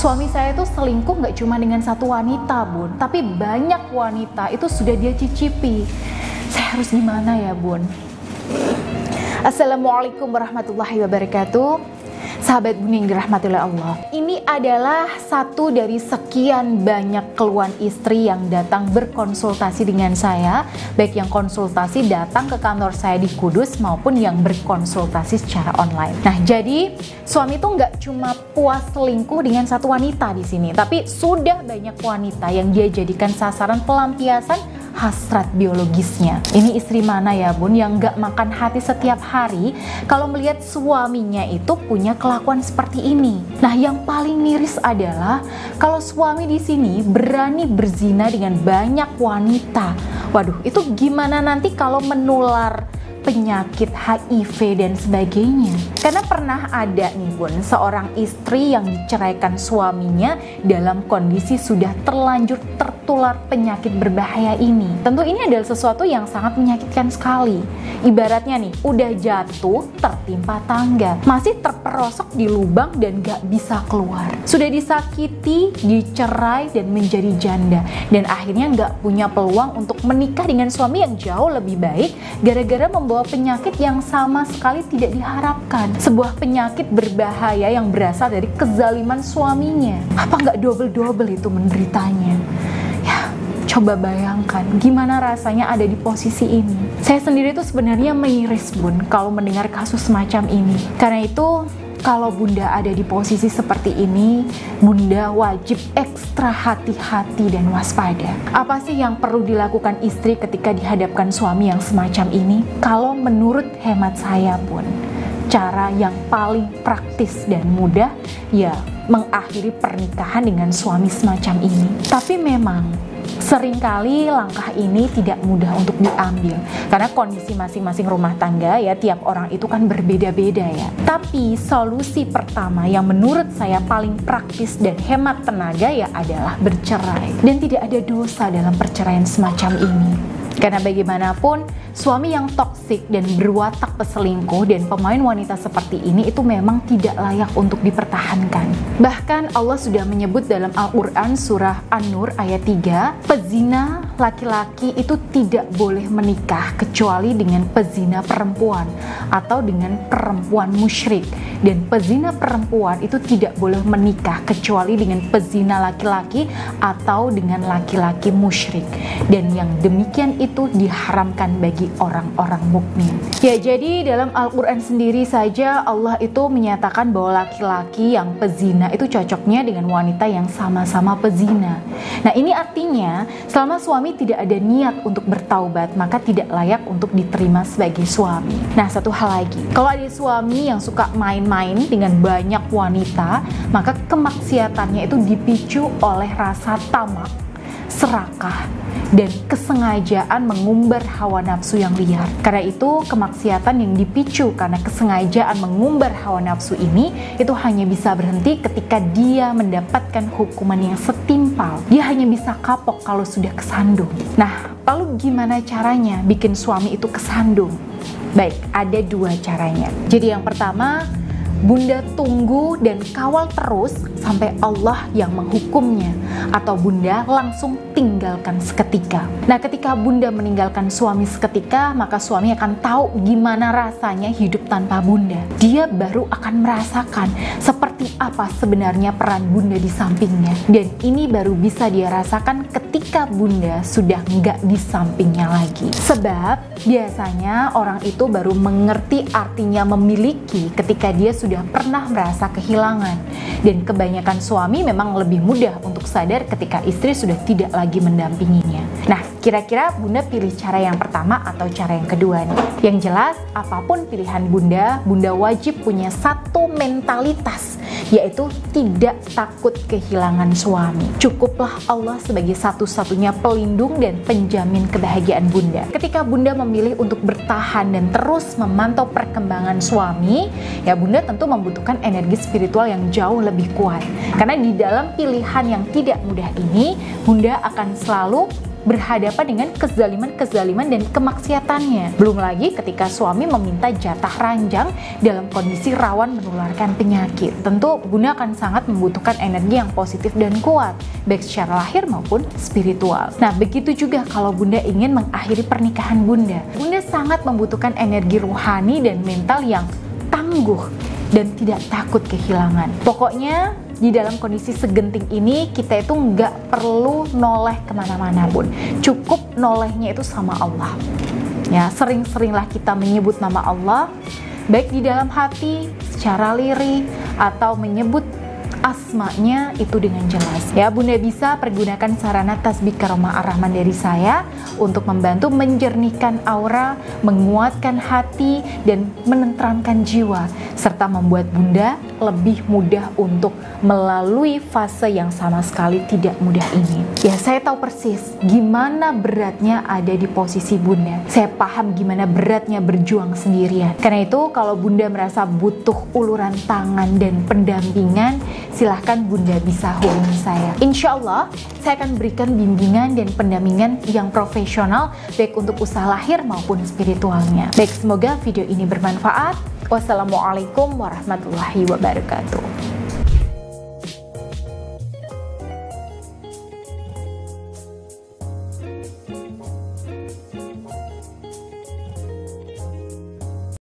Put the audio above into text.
Suami saya itu selingkuh nggak cuma dengan satu wanita, Bun, tapi banyak wanita itu sudah dia cicipi. Saya harus gimana ya, Bun? Assalamualaikum warahmatullahi wabarakatuh. Sahabat Bun yang dirahmati oleh Allah, ini adalah satu dari sekian banyak keluhan istri yang datang berkonsultasi dengan saya, baik yang konsultasi datang ke kantor saya di Kudus maupun yang berkonsultasi secara online. Nah, jadi suami itu nggak cuma puas selingkuh dengan satu wanita di sini, tapi sudah banyak wanita yang dia jadikan sasaran pelampiasan hasrat biologisnya. Ini istri mana ya, Bun, yang gak makan hati setiap hari kalau melihat suaminya itu punya kelakuan seperti ini. Nah, yang paling miris adalah kalau suami di sini berani berzina dengan banyak wanita. Waduh, itu gimana nanti kalau menular penyakit HIV dan sebagainya? Karena pernah ada nih, Bun, seorang istri yang diceraikan suaminya dalam kondisi sudah terlanjur tertular penyakit berbahaya ini. Tentu ini adalah sesuatu yang sangat menyakitkan sekali. Ibaratnya nih, udah jatuh tertimpa tangga, masih terperosok di lubang dan gak bisa keluar. Sudah disakiti, dicerai dan menjadi janda, dan akhirnya gak punya peluang untuk menikah dengan suami yang jauh lebih baik gara-gara membawa penyakit yang sama sekali tidak diharapkan. Sebuah penyakit berbahaya yang berasal dari kezaliman suaminya. Apa nggak double-double itu menderitanya? Ya, coba bayangkan gimana rasanya ada di posisi ini. Saya sendiri tuh sebenarnya miris, Bun, kalau mendengar kasus semacam ini. Karena itu, kalau Bunda ada di posisi seperti ini, Bunda wajib ekstra hati-hati dan waspada. Apa sih yang perlu dilakukan istri ketika dihadapkan suami yang semacam ini? Kalau menurut hemat saya, Bun, cara yang paling praktis dan mudah ya mengakhiri pernikahan dengan suami semacam ini. Tapi memang seringkali langkah ini tidak mudah untuk diambil karena kondisi masing-masing rumah tangga ya, tiap orang itu kan berbeda-beda ya. Tapi solusi pertama yang menurut saya paling praktis dan hemat tenaga ya adalah bercerai. Dan tidak ada dosa dalam perceraian semacam ini. Karena bagaimanapun suami yang toksik dan berwatak peselingkuh dan pemain wanita seperti ini itu memang tidak layak untuk dipertahankan. Bahkan Allah sudah menyebut dalam Al-Quran surah An-Nur ayat 3, pezina laki-laki itu tidak boleh menikah kecuali dengan pezina perempuan atau dengan perempuan musyrik. Dan pezina perempuan itu tidak boleh menikah kecuali dengan pezina laki-laki atau dengan laki-laki musyrik. Dan yang demikian itu diharamkan bagi orang-orang mukmin. Ya, jadi dalam Al-Quran sendiri saja Allah itu menyatakan bahwa laki-laki yang pezina itu cocoknya dengan wanita yang sama-sama pezina. Nah, ini artinya selama suami tidak ada niat untuk bertaubat, maka tidak layak untuk diterima sebagai suami. Nah, satu hal lagi, kalau ada suami yang suka main-main dengan banyak wanita, maka kemaksiatannya itu dipicu oleh rasa tamak, serakah, dan kesengajaan mengumbar hawa nafsu yang liar. Karena itu kemaksiatan yang dipicu karena kesengajaan mengumbar hawa nafsu ini itu hanya bisa berhenti ketika dia mendapatkan hukuman yang setimpal. Dia hanya bisa kapok kalau sudah kesandung. Nah, lalu gimana caranya bikin suami itu kesandung? Baik, ada dua caranya. Jadi yang pertama, Bunda tunggu dan kawal terus sampai Allah yang menghukumnya, atau Bunda langsung tinggalkan seketika. Nah, ketika Bunda meninggalkan suami seketika, maka suami akan tahu gimana rasanya hidup tanpa Bunda. Dia baru akan merasakan seperti apa sebenarnya peran Bunda di sampingnya. Dan ini baru bisa dia rasakan ketika Bunda sudah nggak di sampingnya lagi. Sebab biasanya orang itu baru mengerti artinya memiliki ketika dia sudah pernah merasa kehilangan. Dan kebanyakan suami memang lebih mudah untuk sadar ketika istri sudah tidak lagi mendampinginya. Nah, kira-kira Bunda pilih cara yang pertama atau cara yang kedua nih? Yang jelas, apapun pilihan Bunda, Bunda wajib punya satu mentalitas, yaitu tidak takut kehilangan suami. Cukuplah Allah sebagai satu-satunya pelindung dan penjamin kebahagiaan Bunda. Ketika Bunda memilih untuk bertahan dan terus memantau perkembangan suami, ya Bunda tentu membutuhkan energi spiritual yang jauh lebih kuat. Karena di dalam pilihan yang tidak mudah ini, Bunda akan selalu berhadapan dengan kezaliman-kezaliman dan kemaksiatannya. Belum lagi ketika suami meminta jatah ranjang dalam kondisi rawan menularkan penyakit. Tentu Bunda akan sangat membutuhkan energi yang positif dan kuat, baik secara lahir maupun spiritual. Nah, begitu juga kalau Bunda ingin mengakhiri pernikahan Bunda. Bunda sangat membutuhkan energi rohani dan mental yang tangguh dan tidak takut kehilangan. Pokoknya di dalam kondisi segenting ini kita itu nggak perlu noleh kemana-mana Bun. Cukup nolehnya itu sama Allah. Ya, sering-seringlah kita menyebut nama Allah, baik di dalam hati, secara lirih, atau menyebut asmanya itu dengan jelas. Ya, Bunda bisa pergunakan sarana tasbih karomah ar-Rahman dari saya untuk membantu menjernihkan aura, menguatkan hati, dan menenteramkan jiwa, serta membuat Bunda lebih mudah untuk melalui fase yang sama sekali tidak mudah ini. Ya, saya tahu persis gimana beratnya ada di posisi Bunda. Saya paham gimana beratnya berjuang sendirian. Karena itu, kalau Bunda merasa butuh uluran tangan dan pendampingan, silahkan Bunda bisa hubungi saya. Insya Allah, saya akan berikan bimbingan dan pendampingan yang profesional, baik untuk usaha lahir maupun spiritualnya. Baik, semoga video ini bermanfaat. Wassalamualaikum warahmatullahi wabarakatuh.